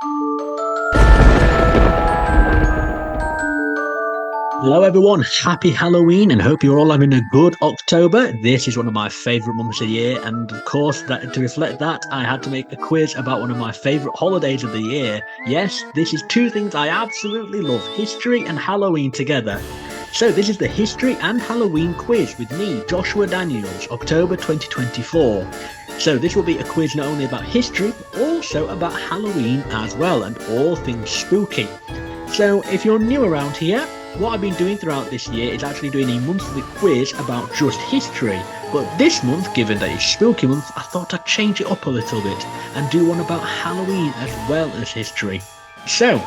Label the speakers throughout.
Speaker 1: Hello, everyone. Happy Halloween, and hope you're all having a good October. This is one of my favourite months of the year, and of course, to reflect that, I had to make a quiz about one of my favourite holidays of the year. Yes, this is two things I absolutely love: history and Halloween together. So, this is the History and Halloween quiz with me, Joshua Daniels, October 2024. So, this will be a quiz not only about history, but also about Halloween as well, and all things spooky. So, if you're new around here, what I've been doing throughout this year is actually doing a monthly quiz about just history. But this month, given that it's Spooky Month, I thought I'd change it up a little bit and do one about Halloween as well as history. So,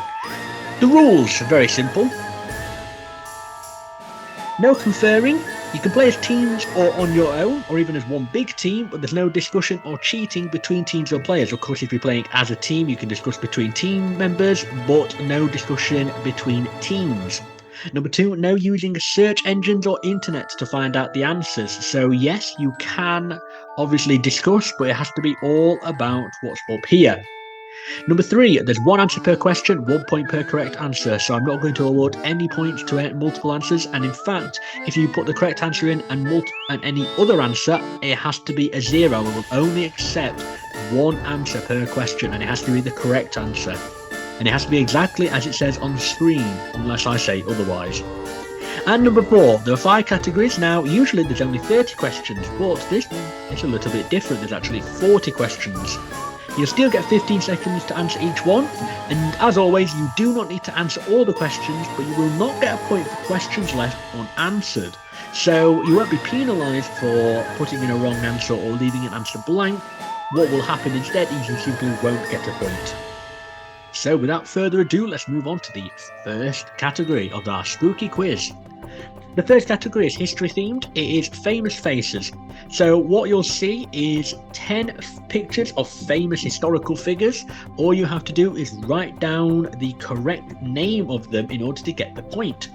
Speaker 1: the rules are very simple. No conferring. You can play as teams or on your own, or even as one big team, but there's no discussion or cheating between teams or players. Of course, if you're playing as a team, you can discuss between team members, but no discussion between teams. Number 2, no using search engines or internet to find out the answers. So yes, you can obviously discuss, but it has to be all about what's up here. Number 3, there's one answer per question, 1 point per correct answer. So I'm not going to award any points to multiple answers. And in fact, if you put the correct answer in and any other answer, it has to be a 0. We will only accept one answer per question, and it has to be the correct answer. And it has to be exactly as it says on the screen, unless I say otherwise. And number 4, there are 5 categories. Now, usually there's only 30 questions, but this one is a little bit different. There's actually 40 questions. You'll still get 15 seconds to answer each one, and as always, you do not need to answer all the questions, but you will not get a point for questions left unanswered. So you won't be penalised for putting in a wrong answer or leaving an answer blank. What will happen instead is you simply won't get a point. So without further ado, let's move on to the first category of our spooky quiz. The first category is history themed. It is famous faces. So what you'll see is 10 pictures of famous historical figures. All you have to do is write down the correct name of them in order to get the point.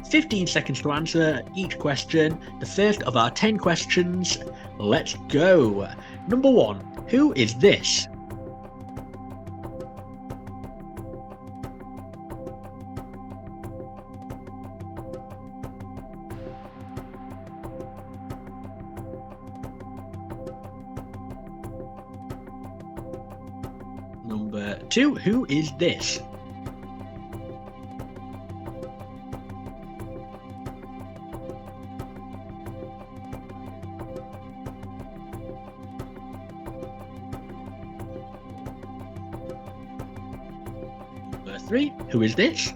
Speaker 1: 15 seconds to answer each question. The first of our 10 questions. Let's go. Number 1, who is this? Number 2, who is this? Number 3, who is this?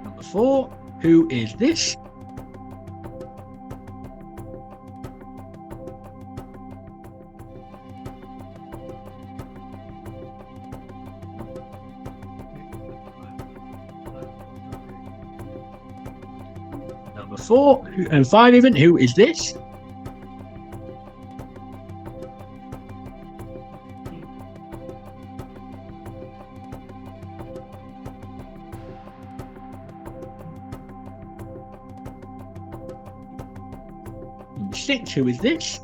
Speaker 1: Number 4, who is this? Number 4, and 5 even, who is this? Number 6, who is this?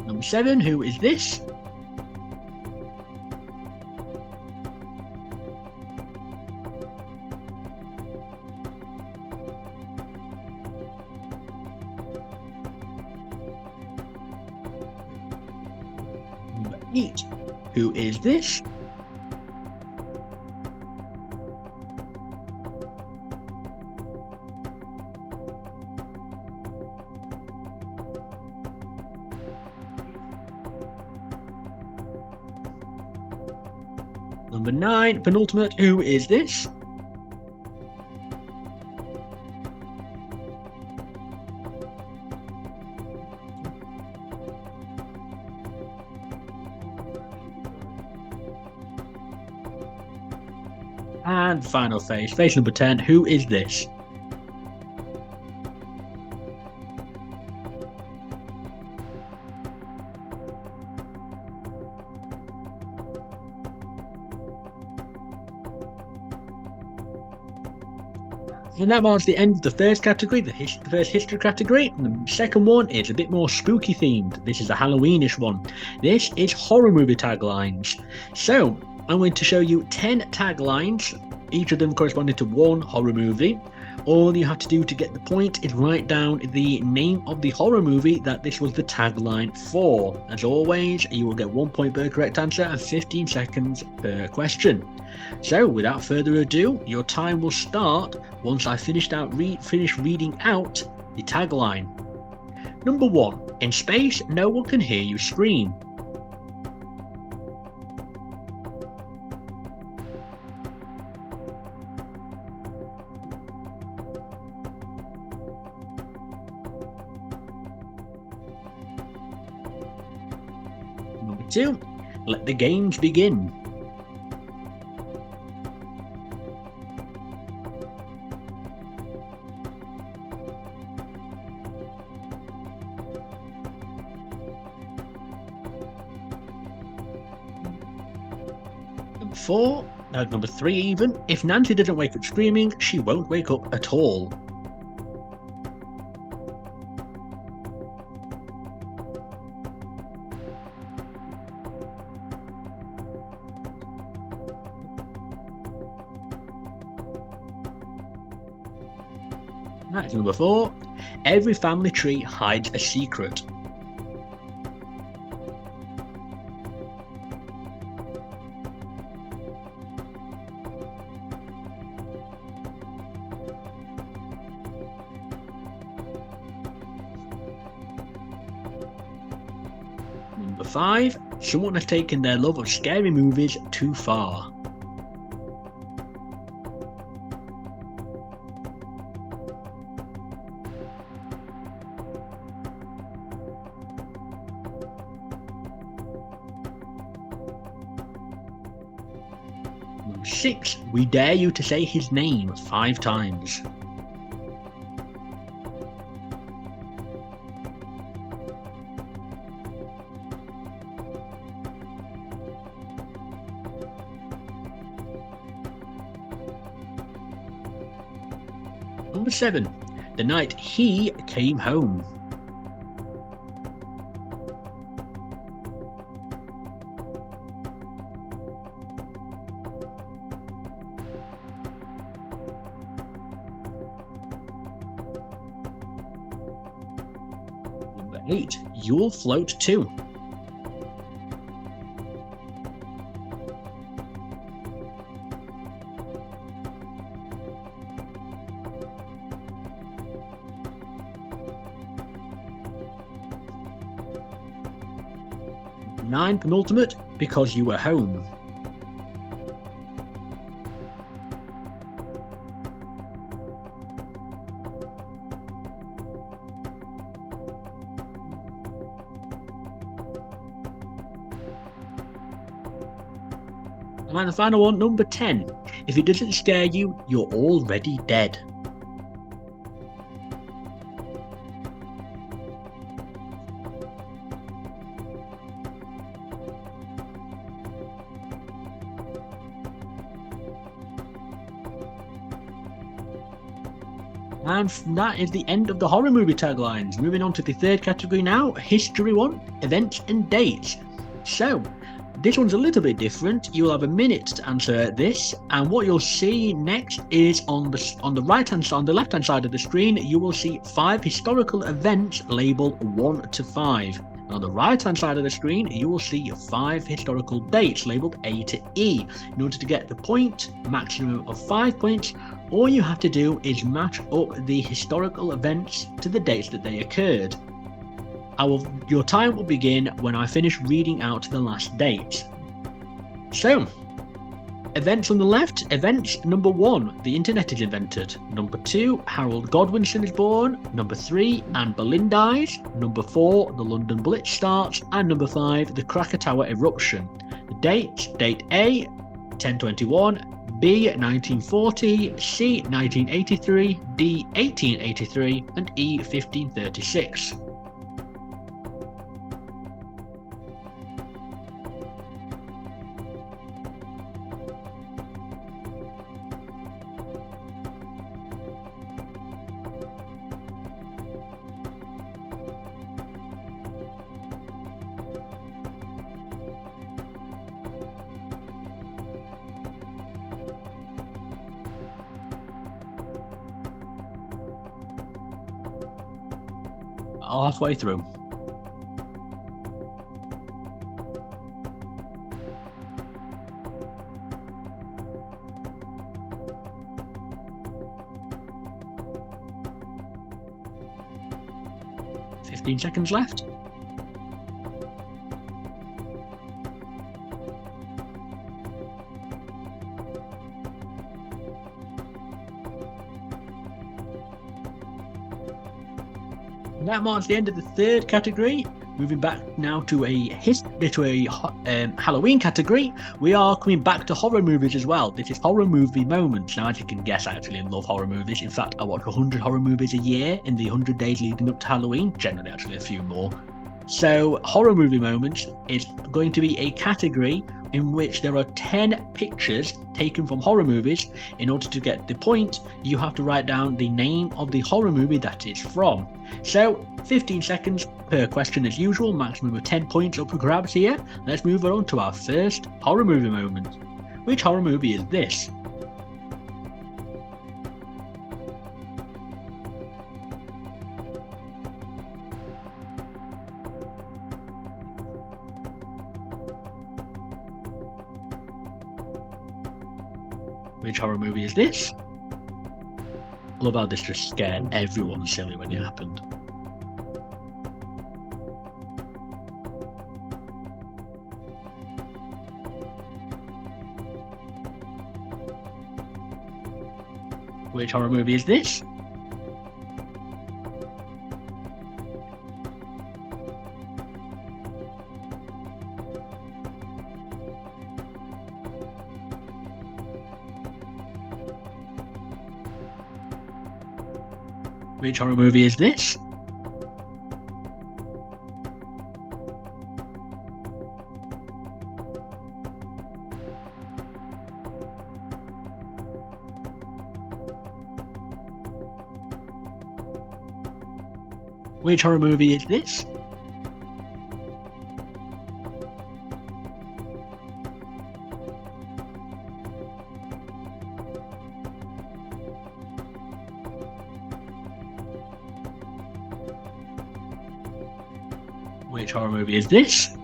Speaker 1: Number 7, who is this? Number 8, who is this? Number 9, penultimate, who is this? And final face number 10. Who is this? And that marks the end of the first category, the first history category. And the second one is a bit more spooky themed. This is a Halloweenish one. This is horror movie taglines. So I'm going to show you 10 taglines, each of them corresponding to one horror movie. All you have to do to get the point is write down the name of the horror movie that this was the tagline for. As always, you will get 1 point per correct answer and 15 seconds per question. So without further ado, your time will start once I finish reading out the tagline. Number 1. In space, no one can hear you scream. Number 2. Let the games begin. Number 3 even. If Nancy doesn't wake up screaming, she won't wake up at all. That's number 4. Every family tree hides a secret. Number 5. Someone has taken their love of scary movies too far. Number 6. We dare you to say his name 5 times. Number 7. The night he came home. Number 8. You'll float too. Number 9. Penultimate. Because you were home. And the final one, number 10. If it doesn't scare you, you're already dead. And that is the end of the horror movie taglines. Moving on to the third category now, history one, events and dates. So, this one's a little bit different. You'll have a minute to answer this, and what you'll see next is on the left-hand side of the screen, you will see 5 historical events labelled 1 to 5. And on the right-hand side of the screen, you will see 5 historical dates labelled A to E. In order to get the point, maximum of 5 points, all you have to do is match up the historical events to the dates that they occurred. Your time will begin when I finish reading out the last date. So, events on the left. Events number 1, the internet is invented. Number 2, Harold Godwinson is born. Number 3, Anne Boleyn dies. Number 4, the London Blitz starts. And number 5, the Krakatoa eruption. The dates, date A, 1021. B. 1940, C. 1983, D. 1883, and E. 1536. Halfway through. "15 seconds left. That marks the end of the third category. Moving back now to a Halloween category, we are coming back to horror movies as well. This is horror movie moments. Now, as you can guess, I actually love horror movies. In fact, I watch 100 horror movies a year in the 100 days leading up to Halloween, generally actually a few more. So, horror movie moments is going to be a category in which there are 10 pictures taken from horror movies. In order to get the point, you have to write down the name of the horror movie that it's from. So, 15 seconds per question as usual, maximum of 10 points up for grabs here. Let's move on to our first horror movie moment. Which horror movie is this? Which horror movie is this? I love how this just scared everyone silly when it happened. Which horror movie is this? Which horror movie is this? Which horror movie is this? Which horror movie is this?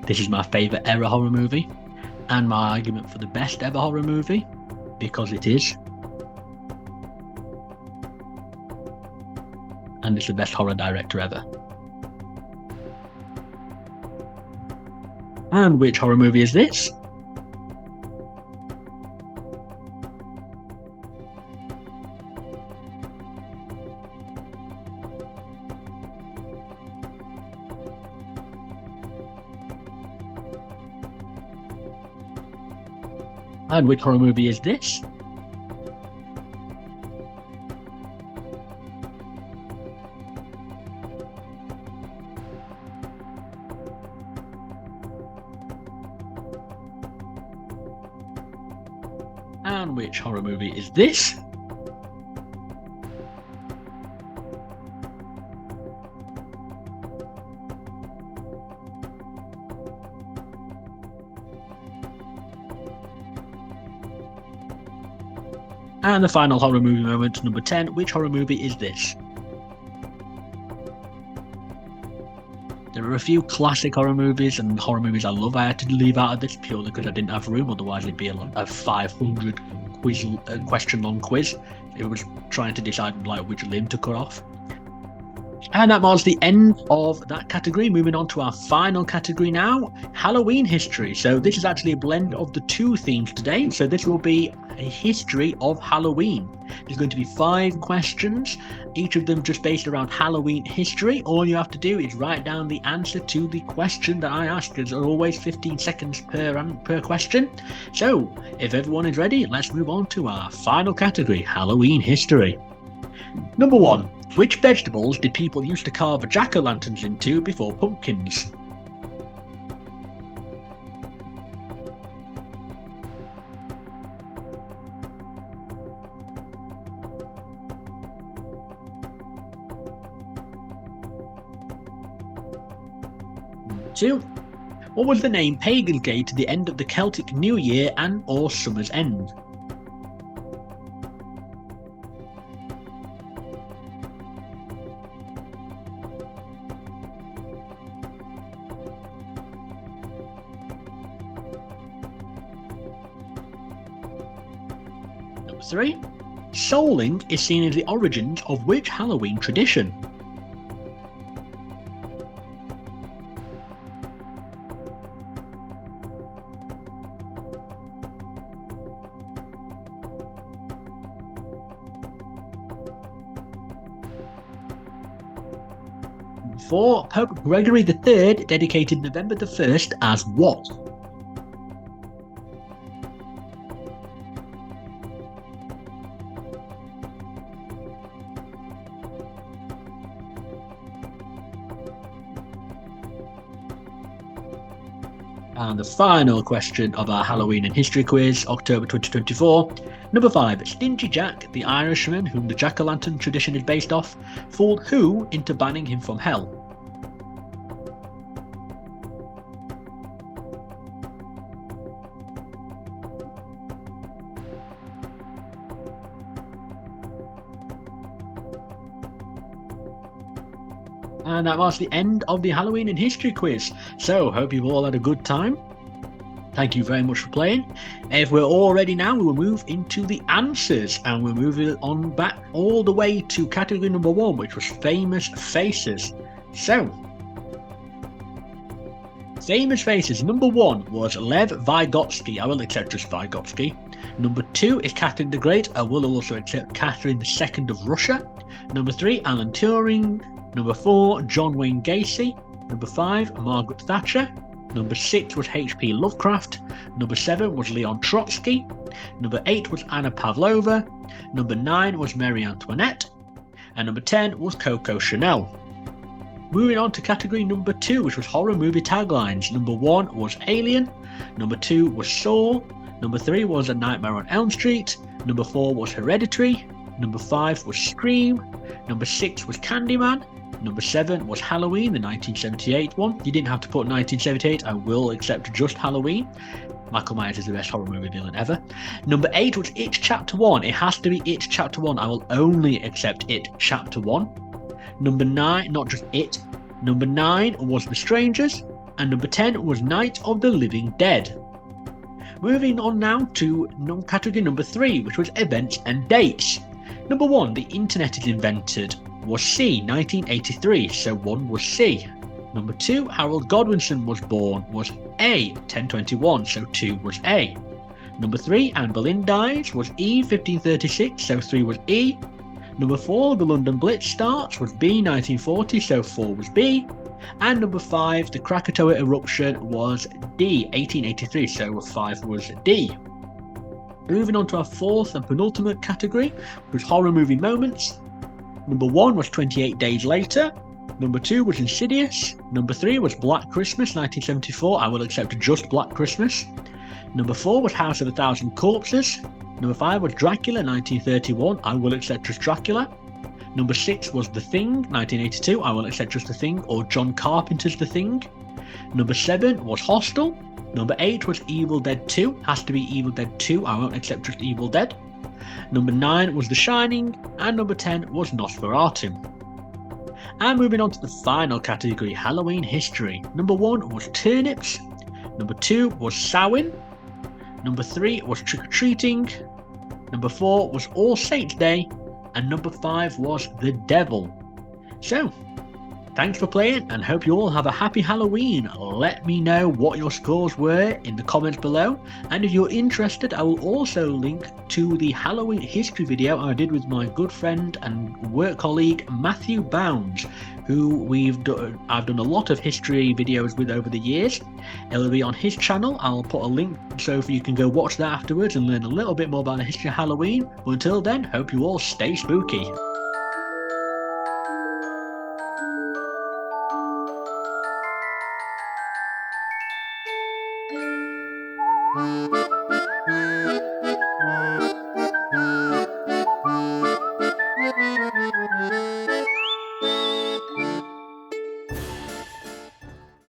Speaker 1: This is my favourite ever horror movie, and my argument for the best ever horror movie, because it is. And it's the best horror director ever. And which horror movie is this? And which horror movie is this? And which horror movie is this? And the final horror movie moment, number 10, which horror movie is this? There are a few classic horror movies and horror movies I love I had to leave out of this purely because I didn't have room, otherwise it'd be a 500 question long quiz. It was trying to decide like which limb to cut off. And that marks the end of that category. Moving on to our final category now, Halloween history. So this is actually a blend of the two themes today. So this will be a history of Halloween. There's going to be 5 questions, each of them just based around Halloween history. All you have to do is write down the answer to the question that I ask. There's always 15 seconds per question. So, if everyone is ready, let's move on to our final category, Halloween history. Number 1. Which vegetables did people used to carve jack-o'-lanterns into before pumpkins? Number 2. What was the name pagans gave to the end of the Celtic New Year and or Summer's End? Number 3. Souling is seen as the origins of which Halloween tradition? Number 4. Pope Gregory III dedicated November the 1st as what? And the final question of our Halloween and History quiz, October 2024. Number 5. Stingy Jack, the Irishman whom the jack-o'-lantern tradition is based off, fooled who into banning him from hell? And that marks the end of the Halloween and History quiz. So, hope you've all had a good time. Thank you very much for playing. If we're all ready now, we will move into the answers. And we're moving on back all the way to category number 1, which was famous faces. So, famous faces. Number 1 was Lev Vygotsky. I will accept just Vygotsky. Number 2 is Catherine the Great. I will also accept Catherine II of Russia. Number 3, Alan Turing. Number 4, John Wayne Gacy. Number 5, Margaret Thatcher. Number 6 was H.P. Lovecraft. Number 7 was Leon Trotsky. Number 8 was Anna Pavlova. Number 9 was Marie Antoinette. And number 10 was Coco Chanel. Moving on to category number 2, which was horror movie taglines. Number 1 was Alien. Number 2 was Saw. Number 3 was A Nightmare on Elm Street. Number 4 was Hereditary. Number 5 was Scream. Number 6 was Candyman. Number 7 was Halloween, the 1978 one. You didn't have to put 1978, I will accept just Halloween. Michael Myers is the best horror movie villain ever. Number 8 was It Chapter 1. It has to be It Chapter 1. I will only accept It Chapter 1. Number 9, not just It. Number 9 was The Strangers. And number 10 was Night of the Living Dead. Moving on now to category number 3, which was events and dates. Number 1, the internet is invented. Was C, 1983, so 1 was C. Number 2, Harold Godwinson was born, was A, 1021, so 2 was A. Number 3, Anne Boleyn dies, was E, 1536, so 3 was E. Number 4, the London Blitz starts, was B, 1940, so 4 was B. And number 5, the Krakatoa eruption was D, 1883, so 5 was D. Moving on to our 4th and penultimate category, which was horror movie moments. Number 1 was 28 Days Later. Number 2 was Insidious. Number 3 was Black Christmas 1974. I will accept just Black Christmas. Number 4 was House of a Thousand Corpses. Number 5 was Dracula 1931. I will accept just Dracula. Number 6 was The Thing 1982. I will accept just The Thing or John Carpenter's The Thing. Number 7 was Hostel. Number 8 was Evil Dead 2. Has to be Evil Dead 2. I won't accept just Evil Dead. Number 9 was The Shining, and number 10 was Nosferatu. And moving on to the final category, Halloween history. Number 1 was turnips. Number 2 was Samhain. Number 3 was trick-or-treating. Number 4 was All Saints Day. And number 5 was the devil. So, Thanks for playing and hope you all have a happy Halloween. Let me know what your scores were in the comments below. And if you're interested, I will also link to the Halloween history video I did with my good friend and work colleague Matthew Bounds, who I've done a lot of history videos with over the years. It'll be on his channel. I'll put a link so you can go watch that afterwards and learn a little bit more about the history of Halloween. But until then, hope you all stay spooky.
Speaker 2: Thank you.